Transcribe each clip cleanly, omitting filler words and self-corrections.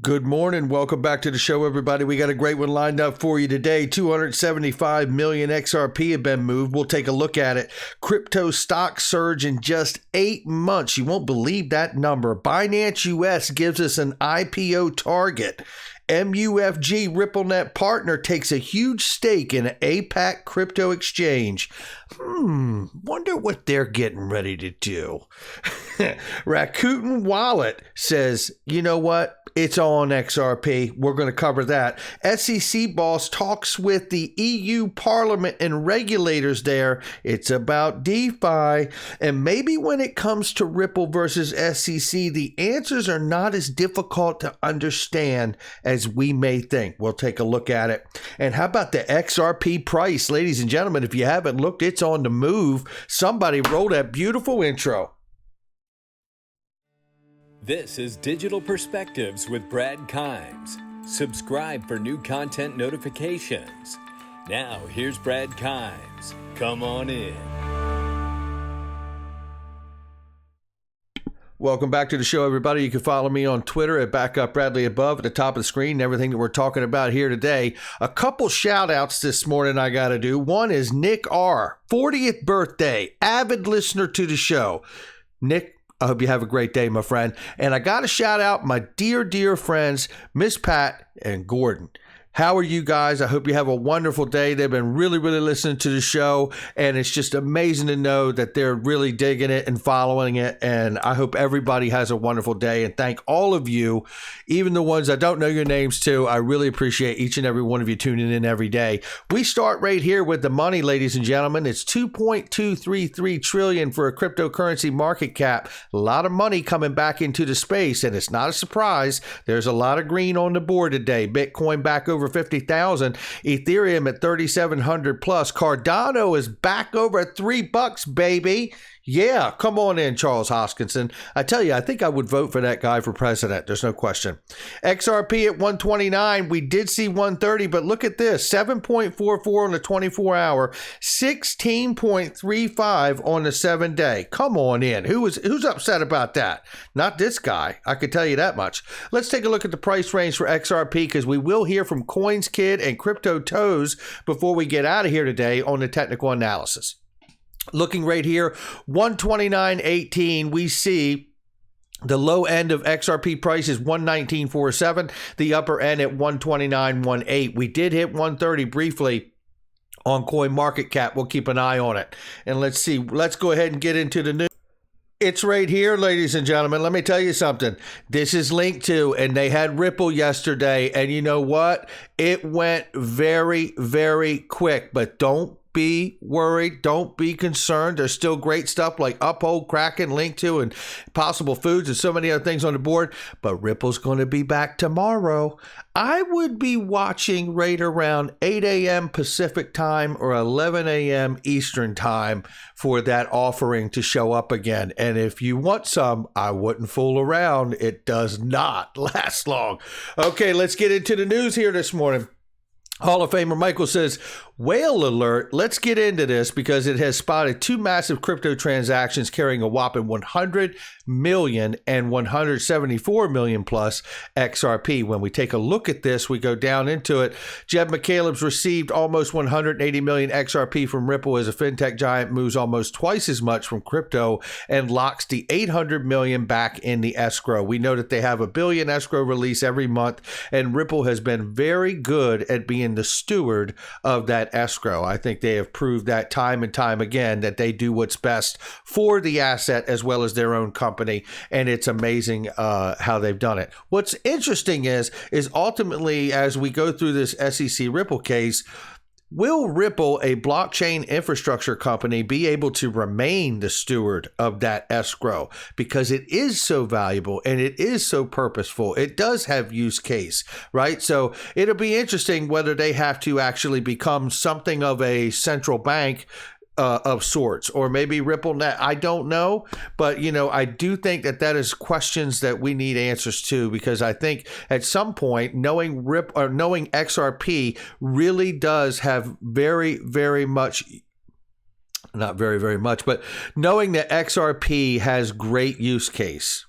Good morning. Welcome back to the show, everybody. We got a great one lined up for you today. 275 million XRP have been moved. We'll take a look at it. Crypto stock surge in just 8 months. You won't believe that number. Binance US gives us an IPO target. MUFG RippleNet partner takes a huge stake in an APAC crypto exchange. Wonder what they're getting ready to do. Rakuten Wallet says, you know what? It's on XRP. We're going to cover that. SEC boss talks with the EU Parliament and regulators there. It's about DeFi. And maybe when it comes to Ripple versus SEC, the answers are not as difficult to understand as we may think. We'll take a look at it. And how about the XRP price? Ladies and gentlemen, if you haven't looked, it's on the move. Somebody roll that beautiful intro. This is Digital Perspectives with Brad Kimes. Subscribe for new content notifications. Now, here's Brad Kimes. Come on in. Welcome back to the show, everybody. You can follow me on Twitter at @BackupBradleyAbove at the top of the screen, everything that we're talking about here today. A couple shout outs this morning I got to do. One is Nick R., 40th birthday, avid listener to the show. Nick, I hope you have a great day, my friend. And I got to shout out my dear, dear friends, Miss Pat and Gordon. How are you guys? I hope you have a wonderful day. They've been really, really listening to the show, and it's just amazing to know that they're really digging it and following it, and I hope everybody has a wonderful day, and thank all of you, even the ones I don't know your names to. I really appreciate each and every one of you tuning in every day. We start right here with the money, ladies and gentlemen. It's $2.233 trillion for a cryptocurrency market cap. A lot of money coming back into the space, and it's not a surprise. There's a lot of green on the board today. Bitcoin back over 50,000, Ethereum at 3,700 plus. Cardano is back over at $3, baby. Yeah, come on in, Charles Hoskinson. I tell you, I think I would vote for that guy for president. There's no question. XRP at 129. We did see 130, but look at this. 7.44 on the 24-hour, 16.35 on the 7-day. Come on in. Who's upset about that? Not this guy. I could tell you that much. Let's take a look at the price range for XRP because we will hear from Coins Kid and Crypto Toes before we get out of here today on the technical analysis. Looking right here, 129.18, we see the low end of XRP price is 119.47, the upper end at 129.18. We did hit 130 briefly on CoinMarketCap. We'll keep an eye on it. And let's see, let's go ahead and get into the news. It's right here, ladies and gentlemen. Let me tell you something. This is linked to, and they had Ripple yesterday, and you know what? It went very, very quick, but don't be worried. Don't be concerned. There's still great stuff like Uphold, Kraken, Link to, and Possible Foods and so many other things on the board. But Ripple's going to be back tomorrow. I would be watching right around 8 a.m. Pacific time or 11 a.m. Eastern time for that offering to show up again. And if you want some, I wouldn't fool around. It does not last long. Okay, let's get into the news here this morning. Hall of Famer Michael says, whale alert. Let's get into this because it has spotted two massive crypto transactions carrying a whopping 100 million and 174 million plus XRP. When we take a look at this, we go down into it. Jeb McCaleb's received almost 180 million XRP from Ripple as a fintech giant moves almost twice as much from crypto and locks the 800 million back in the escrow. We know that they have $1 billion escrow release every month, and Ripple has been very good at being the steward of that escrow. I think they have proved that time and time again that they do what's best for the asset as well as their own company, and it's amazing how they've done it. What's interesting is ultimately as we go through this SEC Ripple case, will Ripple, a blockchain infrastructure company, be able to remain the steward of that escrow? Because it is so valuable and it is so purposeful. It does have use case, right? So it'll be interesting whether they have to actually become something of a central bank of sorts, or maybe RippleNet. I don't know, but I do think that is questions that we need answers to, because I think at some point knowing XRP really does have very, very much, not very, very much, but knowing that XRP has great use case.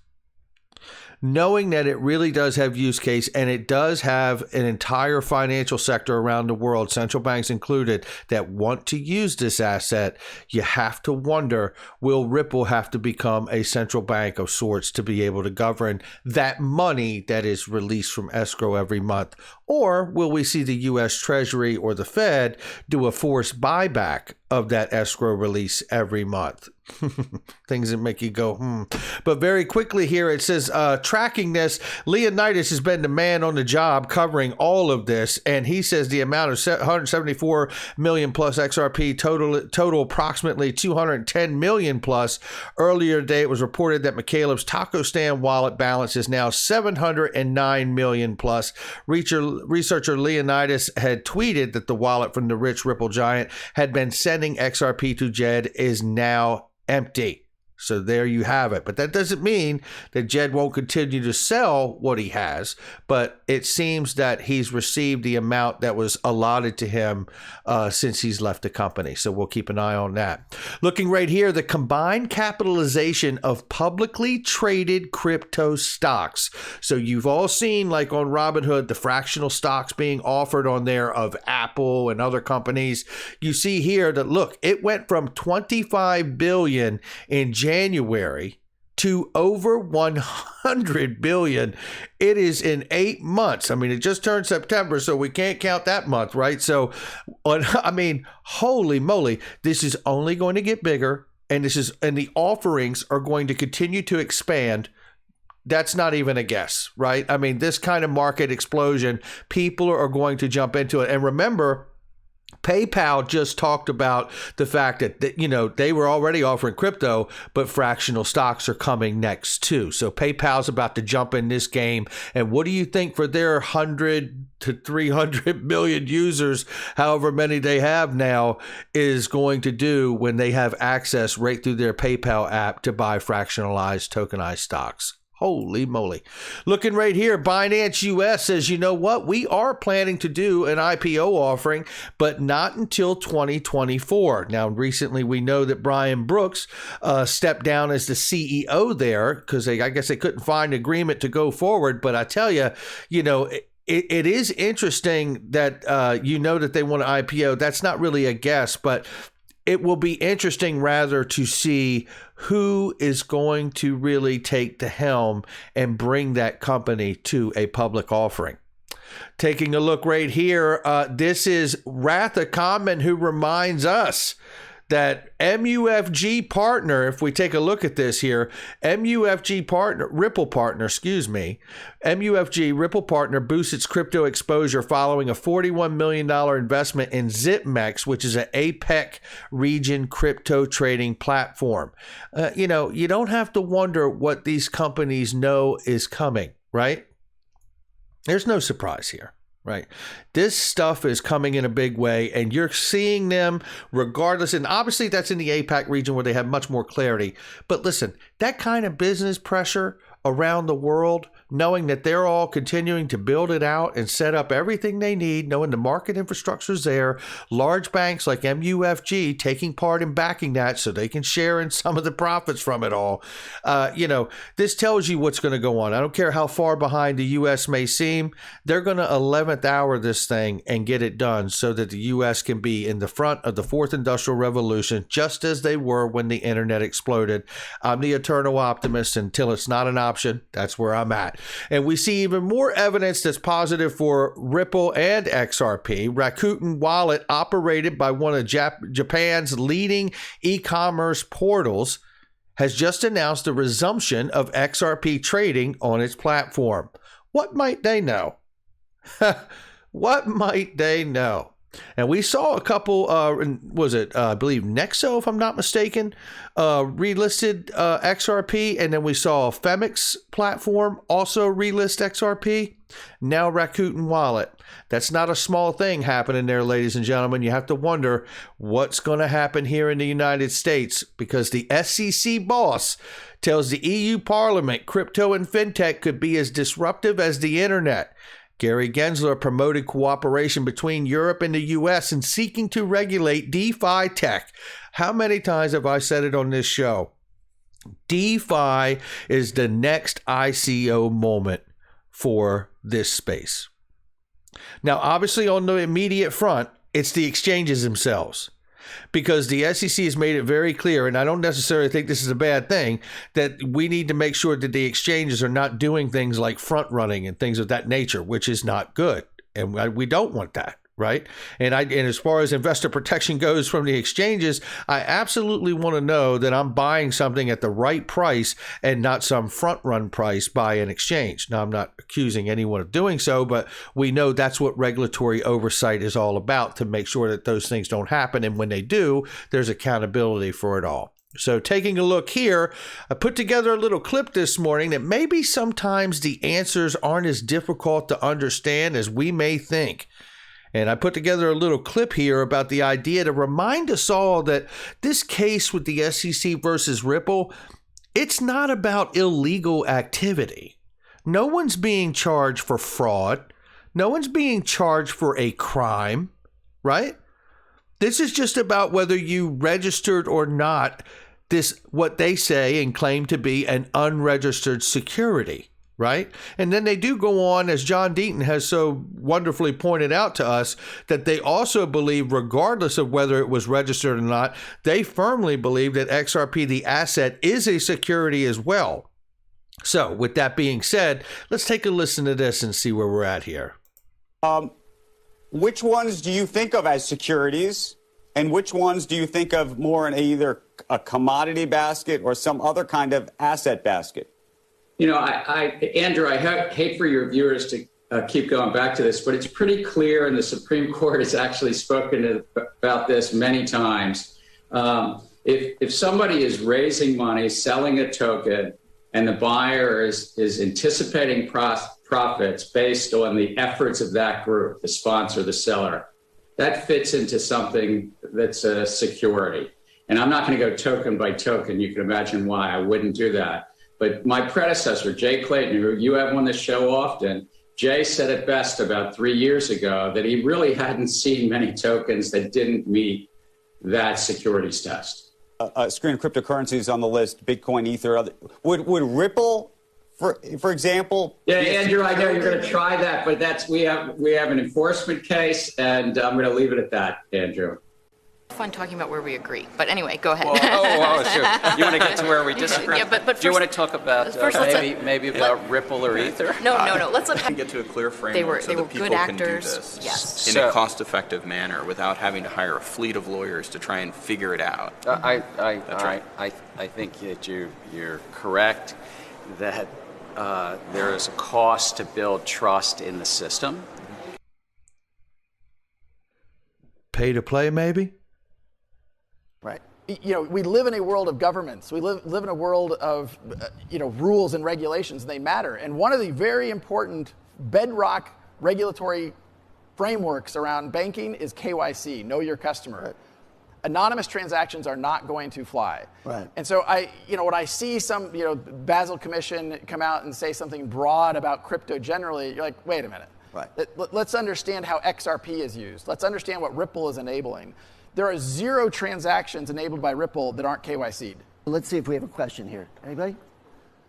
knowing that it really does have use case and it does have an entire financial sector around the world, central banks included, that want to use this asset, you have to wonder, will Ripple have to become a central bank of sorts to be able to govern that money that is released from escrow every month? Or will we see the U.S. Treasury or the Fed do a forced buyback of that escrow release every month? Things that make you go, But very quickly here, it says, tracking this, Leonidas has been the man on the job covering all of this. And he says the amount of 174 million plus XRP, total approximately 210 million plus. Earlier today, it was reported that McCaleb's taco stand wallet balance is now 709 million plus. Researcher Leonidas had tweeted that the wallet from the rich Ripple giant had been sending XRP to Jed is now empty. So there you have it. But that doesn't mean that Jed won't continue to sell what he has, but it seems that he's received the amount that was allotted to him since he's left the company. So we'll keep an eye on that. Looking right here, the combined capitalization of publicly traded crypto stocks. So you've all seen, like on Robinhood, the fractional stocks being offered on there of Apple and other companies. You see here that, look, it went from 25 billion in January to over 100 billion. It is in 8 months. I mean, it just turned September, so we can't count that month, right? So, holy moly, this is only going to get bigger, and the offerings are going to continue to expand. That's not even a guess, right? I mean, this kind of market explosion, people are going to jump into it. And remember, PayPal just talked about the fact that they were already offering crypto, but fractional stocks are coming next too. So PayPal's about to jump in this game. And what do you think for their 100 to 300 million users, however many they have now, is going to do when they have access right through their PayPal app to buy fractionalized tokenized stocks? Holy moly. Looking right here, Binance US says, you know what? We are planning to do an IPO offering, but not until 2024. Now, recently we know that Brian Brooks stepped down as the CEO there because I guess they couldn't find agreement to go forward. But I tell you, it is interesting that that they want an IPO. That's not really a guess, but it will be interesting rather to see who is going to really take the helm and bring that company to a public offering. Taking a look right here, this is Ratha Kamen, who reminds us that MUFG partner, if we take a look at this here, MUFG Ripple partner boosts its crypto exposure following a $41 million investment in ZipMex, which is an APEC region crypto trading platform. You don't have to wonder what these companies know is coming, right? There's no surprise here. Right. This stuff is coming in a big way, and you're seeing them regardless. And obviously that's in the APAC region where they have much more clarity. But listen, that kind of business pressure around the world, knowing that they're all continuing to build it out and set up everything they need, knowing the market infrastructure is there, large banks like MUFG taking part in backing that so they can share in some of the profits from it all. This tells you what's going to go on. I don't care how far behind the U.S. may seem. They're going to 11th hour this thing and get it done so that the U.S. can be in the front of the fourth industrial revolution, just as they were when the internet exploded. I'm the eternal optimist until it's not an option. That's where I'm at. And we see even more evidence that's positive for Ripple and XRP. Rakuten Wallet, operated by one of Japan's leading e-commerce portals, has just announced the resumption of XRP trading on its platform. What might they know? What might they know? And we saw a couple, I believe Nexo, if I'm not mistaken, relisted XRP. And then we saw a Femix platform also relist XRP. Now Rakuten Wallet. That's not a small thing happening there, ladies and gentlemen. You have to wonder what's going to happen here in the United States, because the SEC boss tells the EU Parliament crypto and fintech could be as disruptive as the internet. Gary Gensler promoted cooperation between Europe and the U.S. in seeking to regulate DeFi tech. How many times have I said it on this show? DeFi is the next ICO moment for this space. Now, obviously, on the immediate front, it's the exchanges themselves, because the SEC has made it very clear, and I don't necessarily think this is a bad thing, that we need to make sure that the exchanges are not doing things like front running and things of that nature, which is not good. And we don't want that. Right. And as far as investor protection goes from the exchanges, I absolutely want to know that I'm buying something at the right price and not some front run price by an exchange. Now, I'm not accusing anyone of doing so, but we know that's what regulatory oversight is all about, to make sure that those things don't happen. And when they do, there's accountability for it all. So taking a look here, I put together a little clip this morning that maybe sometimes the answers aren't as difficult to understand as we may think. And I put together a little clip here about the idea to remind us all that this case with the SEC versus Ripple, it's not about illegal activity. No one's being charged for fraud. No one's being charged for a crime, right? This is just about whether you registered or not this, what they say and claim to be an unregistered security. Right? And then they do go on, as John Deaton has so wonderfully pointed out to us, that they also believe, regardless of whether it was registered or not, they firmly believe that XRP, the asset, is a security as well. So with that being said, let's take a listen to this and see where we're at here. Which ones do you think of as securities, and which ones do you think of more in either a commodity basket or some other kind of asset basket? You know, Andrew, I hate for your viewers to keep going back to this, but it's pretty clear, and the Supreme Court has actually spoken about this many times. If somebody is raising money, selling a token, and the buyer is anticipating profits based on the efforts of that group, the sponsor, the seller, that fits into something that's a security. And I'm not going to go token by token. You can imagine why I wouldn't do that. But my predecessor, Jay Clayton, who you have on the show often, Jay said it best about 3 years ago that he really hadn't seen many tokens that didn't meet that securities test. Screen of cryptocurrencies on the list, Bitcoin, Ether. Would Ripple, for example? Yeah, Andrew, I know you're going to try that, but we have an enforcement case, and I'm going to leave it at that, Andrew. Fun talking about where we agree, but anyway, go ahead. Sure. You want to get to where we disagree? Yeah, but do you want to talk about maybe about Ripple or Ether? No. Let's get to a clear framework so that people can do this in a cost-effective manner without having to hire a fleet of lawyers to try and figure it out. I think that you're correct that there is a cost to build trust in the system. Pay to play, maybe? Right. You know, we live in a world of governments. We live in a world of, rules and regulations, and they matter. And one of the very important bedrock regulatory frameworks around banking is KYC, know your customer. Right. Anonymous transactions are not going to fly. Right. And so when I see some, Basel Commission come out and say something broad about crypto generally, you're like, wait a minute. Right. Let's understand how XRP is used. Let's understand what Ripple is enabling. There are 0 transactions enabled by Ripple that aren't KYC'd. Let's see if we have a question here. Anybody?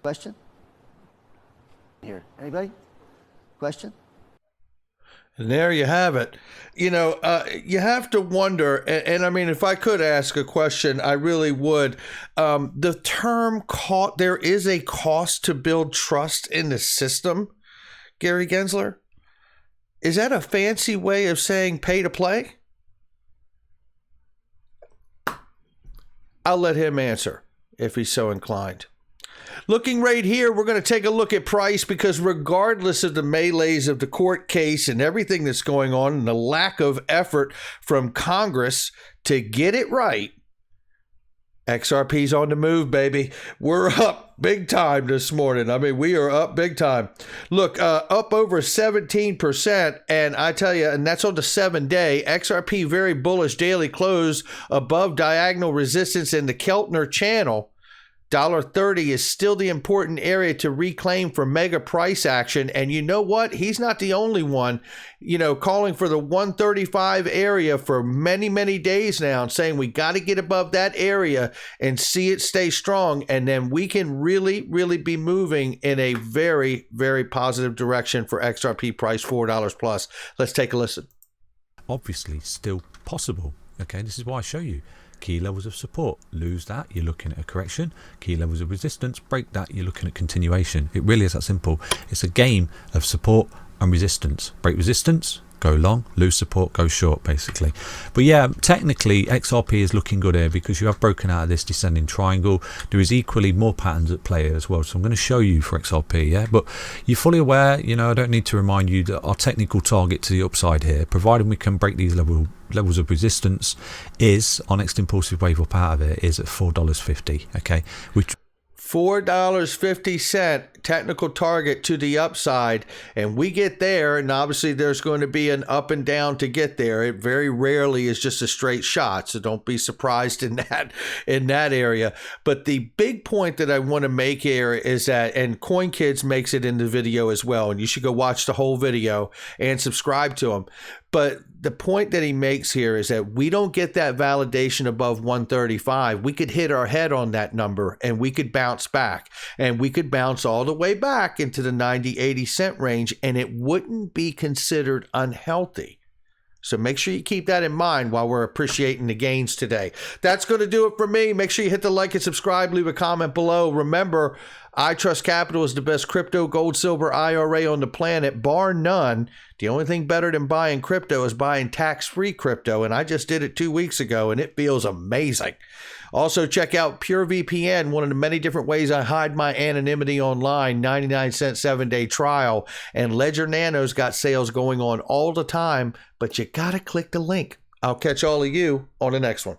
Question? Here. Anybody? Question? And there you have it. You have to wonder, and I mean, if I could ask a question, I really would. The term there is a cost to build trust in the system, Gary Gensler. Is that a fancy way of saying pay to play? I'll let him answer if he's so inclined. Looking right here, we're going to take a look at price, because regardless of the melees of the court case and everything that's going on and the lack of effort from Congress to get it right, XRP's on the move, baby. We're up big time this morning. I mean, we are up big time. Look, up over 17%. And I tell you, and that's on the 7-day. XRP very bullish daily close above diagonal resistance in the Keltner channel. $1.30 is still the important area to reclaim for mega price action. And you know what? He's not the only one, calling for the 135 area for many, many days now and saying we got to get above that area and see it stay strong. And then we can really, really be moving in a very, very positive direction for XRP price $4 plus. Let's take a listen. Obviously still possible. Okay, this is why I show you key levels of support. Lose that, you're looking at a correction. Key levels of resistance, break that, you're looking at continuation. It really is that simple. It's a game of support and resistance. Break resistance, go long. Lose support, go short, basically. But yeah, technically XRP is looking good here because you have broken out of this descending triangle. There is equally more patterns at play as well, so I'm going to show you for XRP. Yeah, but you're fully aware, I don't need to remind you that our technical target to the upside here, providing we can break these levels of resistance, is our next impulsive wave up out of it is at $4.50. Okay, which $4.50 technical target to the upside, and we get there, and obviously there's going to be an up and down to get there. It very rarely is just a straight shot, so don't be surprised in that area. But the big point that I want to make here is that, and CoinKids makes it in the video as well, and you should go watch the whole video and subscribe to him. But the point that he makes here is that we don't get that validation above 135. We could hit our head on that number and we could bounce back, and we could bounce all the way back into the 90-80 cent range, and it wouldn't be considered unhealthy. So make sure you keep that in mind while we're appreciating the gains today. That's going to do it for me. Make sure you hit the like and subscribe, leave a comment below. Remember, I Trust Capital is the best crypto, gold, silver IRA on the planet, bar none. The only thing better than buying crypto is buying tax-free crypto, and I just did it 2 weeks ago, and it feels amazing. Also, check out PureVPN, one of the many different ways I hide my anonymity online, 99-cent 7-day trial. And Ledger Nano's got sales going on all the time, but you got to click the link. I'll catch all of you on the next one.